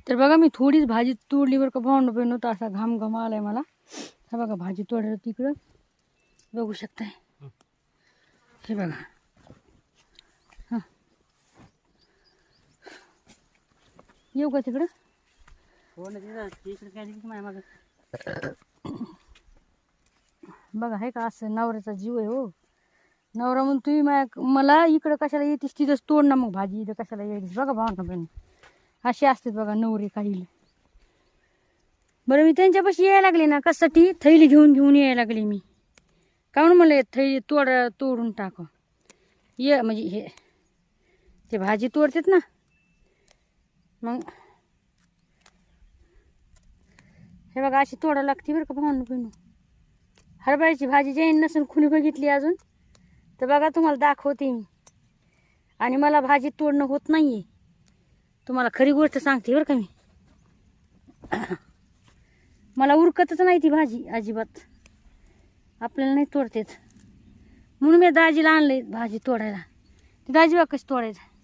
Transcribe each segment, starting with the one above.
तर बघा मी थोडीच भाजी तोडली बरं का भावंड पण होता असा घाम घाम आलाय मला. हा बघा भाजी तोडायला तिकडं बघू शकताय. हे बघा हां येऊ का तिकडं. बघा हे का असं नवऱ्याचा जीव आहे हो. नवरा म्हणून तुम्ही मला इकडं कशाला येतीस तिथंच तोड ना मग भाजी इथं कशाला येतीस. बघा भावना बहिणी असे असतात बघा नवरे काही. बरं मी त्यांच्यापाशी यायला लागले ना कशासाठी थैली घेऊन यायला लागले मी. काहून मला थैली तोडून टाक ये म्हणजे हे ते भाजी तोडतात ना मग हे बघा अशी तोडा लागते बरं का भावना बहिणी. हरभऱ्याची भाजी जैन नसून खुणी बघितली अजून तर बघा तुम्हाला दाखवते मी. आणि मला भाजी तोडणं होत नाहीये तुम्हाला खरी गोष्ट सांगते बरं का मी. मला उरकतच नाही ती भाजी अजिबात. आपल्याला नाही तोडतेच म्हणून मी दाजीला आणले भाजी तोडायला. ती दाजी बघ कशी तोडायचं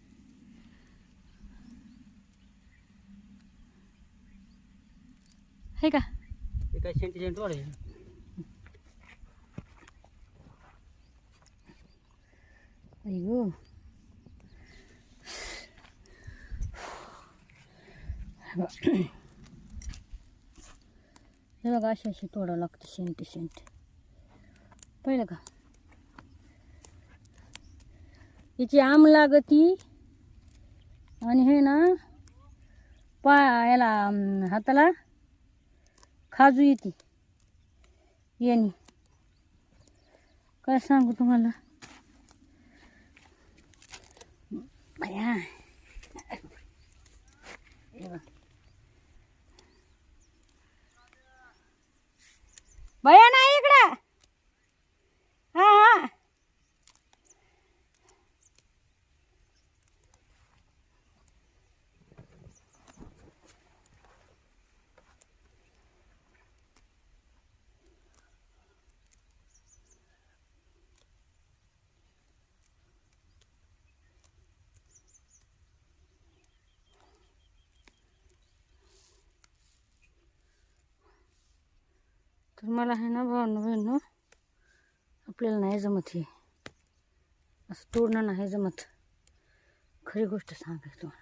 हे का काय सेंटीसेंट तोडायचं. अयो हे बघा अशी तोडावं लागतं सेंट पहिलं का. याची आम लागती आणि हे ना याला हाताला खाजू येते यानी. काय सांगू तुम्हाला भया. भया नाही इकडं. हा हा तर मला आहे ना भावना आपल्याला नाही जमत हे असं तोडणं नाही जमत. खरी गोष्ट सांगायचं तुम्हाला.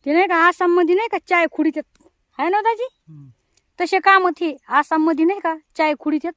ते नाही का आसाममध्ये नाही का चाय खुडीतात आहे ना दाजी तसे काम थे आसाममध्ये नाही का चाय खुडीतात.